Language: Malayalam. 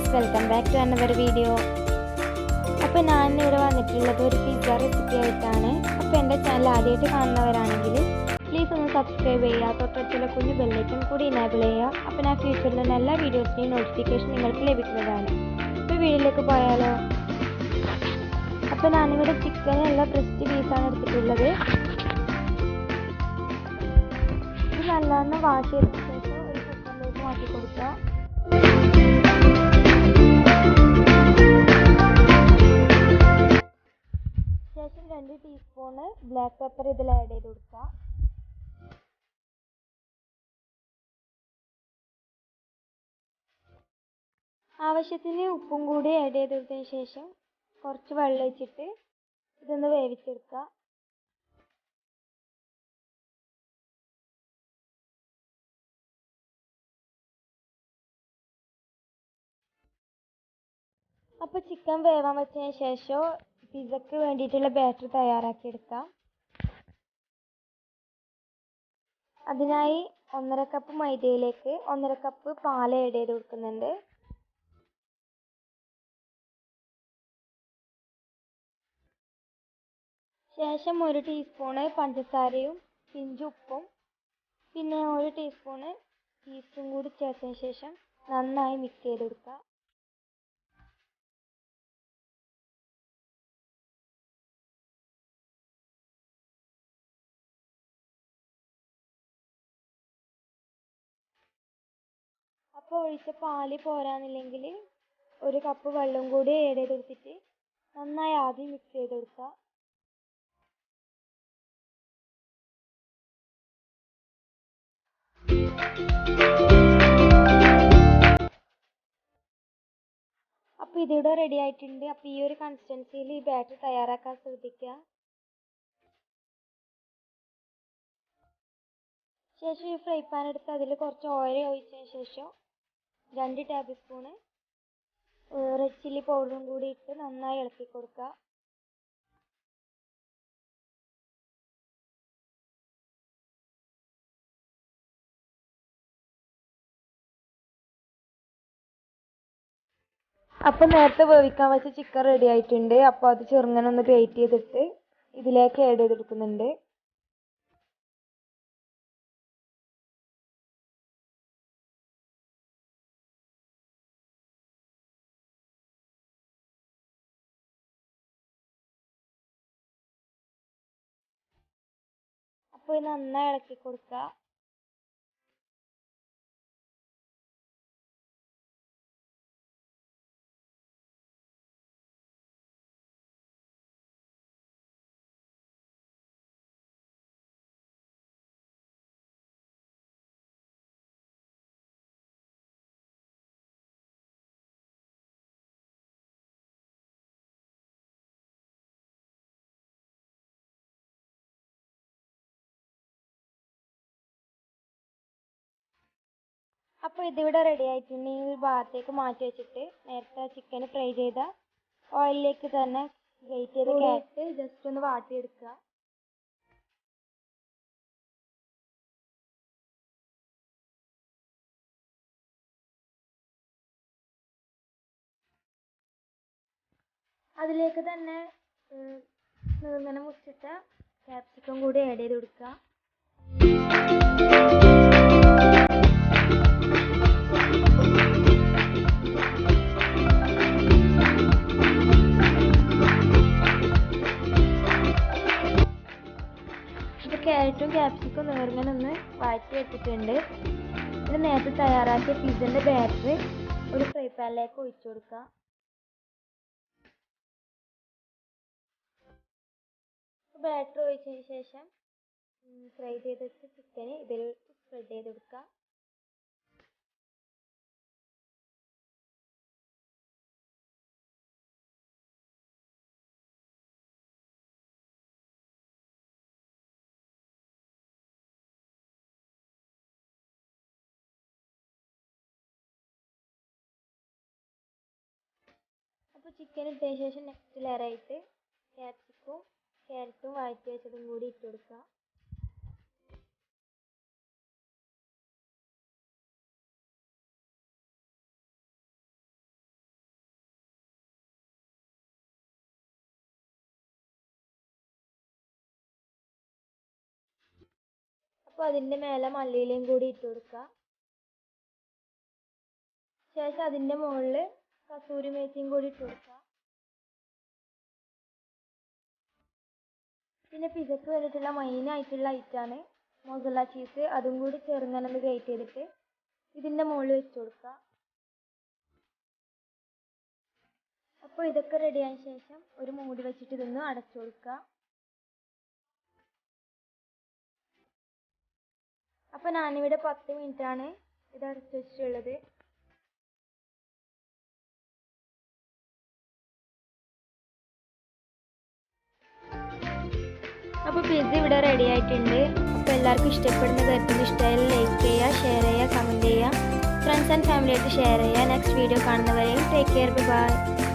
Guys, welcome back to another video. അപ്പോൾ ഞാൻ ഇവിടെ വന്നിട്ടുള്ളത് ഒരു പിസ്സ റെസിപ്പി ആയിട്ടാണ്. അപ്പോൾ എൻ്റെ ചാനൽ ആദ്യമായിട്ട് കാണുന്നവരാണെങ്കിൽ പ്ലീസ് ഒന്ന് സബ്സ്ക്രൈബ് ചെയ്യുക, തൊട്ടടുത്തുള്ള കുഞ്ഞു ബെല്ലൈക്കൺ കൂടി എനേബിൾ ചെയ്യുക. അപ്പോൾ ഞാൻ ഫ്യൂച്ചറിൽ എല്ലാ വീഡിയോസിൻ്റെയും നോട്ടിഫിക്കേഷൻ നിങ്ങൾക്ക് ലഭിക്കുന്നതാണ്. ഇപ്പോൾ വീഡിയോയിലേക്ക് പോയാലോ. അപ്പോൾ ഞാനിവിടെ ചിക്കൻ എല്ലാം ബ്രസ്റ്റ് പീസാണ് എടുത്തിട്ടുള്ളത്. ഇത് നല്ലവണ്ണം വാഷ് ചെയ്തതിന് ശേഷം ഒരു കുക്കറിലേക്ക് മാറ്റി കൊടുക്കുക. ശേഷം 2 ടീസ്പൂണ് ബ്ലാക്ക് പെപ്പർ ഇതിൽ ആഡ് ചെയ്ത് കൊടുക്കുക. ആവശ്യത്തിന് ഉപ്പും കൂടി ആഡ് ചെയ്ത് കൊടുത്തതിന് ശേഷം കുറച്ച് വെള്ളം ഒഴിച്ചിട്ട് ഇതൊന്ന് വേവിച്ചെടുക്കുക. അപ്പോൾ ചിക്കൻ വേവാൻ വെച്ചതിന് ശേഷം പിസ്സക്ക് വേണ്ടിയിട്ടുള്ള ബാറ്റർ തയ്യാറാക്കിയെടുക്കാം. അതിനായി 1.5 കപ്പ് മൈദയിലേക്ക് 1.5 കപ്പ് പാൽ ആഡ് ചെയ്ത് കൊടുക്കുന്നുണ്ട്. ശേഷം 1 ടീസ്പൂണ് പഞ്ചസാരയും പിഞ്ച് ഉപ്പും പിന്നെ 1 ടീസ്പൂണ് ഈസ്റ്റും കൂടി ചേർത്തതിന് ശേഷം നന്നായി മിക്സ് ചെയ്ത് കൊടുക്കുക. അപ്പോൾ ഒഴിച്ച പാല് പോരാന്നില്ലെങ്കിൽ 1 കപ്പ് വെള്ളം കൂടി ആഡ് ചെയ്ത് കൊടുത്തിട്ട് നന്നായി ആദ്യം മിക്സ് ചെയ്ത് കൊടുക്കുക. അപ്പോൾ ഇതിവിടെ റെഡി ആയിട്ടുണ്ട്. അപ്പോൾ ഈ ഒരു കൺസിസ്റ്റൻസിയിൽ ഈ ബാറ്റർ തയ്യാറാക്കാൻ ശ്രദ്ധിക്കുക. ശേഷം ഈ ഫ്രൈ പാൻ എടുത്ത് അതിൽ കുറച്ച് ഓയിൽ ഒഴിച്ചതിന് ശേഷം 2 ടേബിൾ സ്പൂണ് റെഡ് ചില്ലി പൗഡറും കൂടി ഇട്ട് നന്നായി ഇളക്കി കൊടുക്കുക. അപ്പോൾ നേരത്തെ വേവിക്കാൻ വെച്ച ചിക്കൻ റെഡി ആയിട്ടുണ്ട്. അപ്പോൾ അത് ചെറുങ്ങനെ ഒന്ന് ഗ്രേറ്റ് ചെയ്തിട്ട് ഇതിലേക്ക് ആഡ് ചെയ്തെടുക്കുന്നുണ്ട്. അപ്പോൾ ഇത് നന്നായി ഇളക്കി കൊടുക്കുക. അപ്പോൾ ഇതിവിടെ റെഡി ആയിട്ടുണ്ട്. ഈ ഒരു ഭാഗത്തേക്ക് മാറ്റി വെച്ചിട്ട് നേരത്തെ ചിക്കൻ ഫ്രൈ ചെയ്ത ഓയിലിലേക്ക് തന്നെ ഗ്രേറ്റ് ചെയ്ത ക്യാരറ്റ് ജസ്റ്റ് ഒന്ന് വാട്ടിയെടുക്കുക. അതിലേക്ക് തന്നെ ഇങ്ങനെ മുറിച്ചിട്ട ക്യാപ്സിക്കം കൂടി ആഡ് ചെയ്ത് കൊടുക്കുക. ക്യാരറ്റും ക്യാപ്സിക്കും നേർങ്ങനെ ഒന്ന് വഴറ്റി വെച്ചിട്ടുണ്ട്. ഇത് നേരത്തെ തയ്യാറാക്കിയ പിസ്സൻ്റെ ബാറ്റർ ഒരു ഫ്രൈ പാനിലേക്ക് ഒഴിച്ചു കൊടുക്കുക. ബാറ്റർ ഒഴിച്ചതിന് ശേഷം ഫ്രൈ ചെയ്ത് വെച്ച ചിക്കൻ ഇതിൽ സ്പ്രെഡ് ചെയ്ത് കൊടുക്കുക. അപ്പോൾ ചിക്കൻ ഇട്ടതിന് ശേഷം നെക്സ്റ്റ് ലെയറായിട്ട് ക്യാപ്സിക്കും ക്യാരറ്റും വഴറ്റി വെച്ചതും കൂടി ഇട്ട് കൊടുക്കുക. അപ്പോൾ അതിൻ്റെ മേലെ മല്ലിയിലയും കൂടി ഇട്ട് കൊടുക്കുക. ശേഷം അതിൻ്റെ മുകളിൽ കസൂരി മേത്തിയും കൂടി ഇട്ട് കൊടുക്കുക. പിന്നെ പിസയ്ക്ക് വേണ്ടിയിട്ടുള്ള മെയിനായിട്ടുള്ള ഐറ്റമാണ് മൊസറല്ല ചീസ്. അതും കൂടി ചെറുങ്ങനെ ഗ്രേറ്റ് ചെയ്തിട്ട് ഇതിൻ്റെ മുകളിൽ വെച്ച് കൊടുക്കുക. അപ്പോൾ ഇതൊക്കെ റെഡിയായ ശേഷം ഒരു മൂടി വെച്ചിട്ട് ഇതൊന്ന് അടച്ചു കൊടുക്കുക. അപ്പോൾ ഞാനിവിടെ 10 മിനിറ്റാണ് ഇത് അടച്ചു വെച്ചിട്ടുള്ളത്. അപ്പോൾ പിസ്സ ഇവിടെ റെഡി ആയിട്ടുണ്ട്. അപ്പോൾ എല്ലാവർക്കും ഇഷ്ടപ്പെടുന്ന തരത്തിൽ ഇഷ്ടമായാൽ ലൈക്ക് ചെയ്യുക, ഷെയർ ചെയ്യുക, കമൻറ്റ് ചെയ്യുക, ഫ്രണ്ട്സ് ആൻഡ് ഫാമിലി ആയിട്ട് ഷെയർ ചെയ്യുക. നെക്സ്റ്റ് വീഡിയോ കാണുന്നവരെയും ടേക്ക് കെയർ, ബൈ.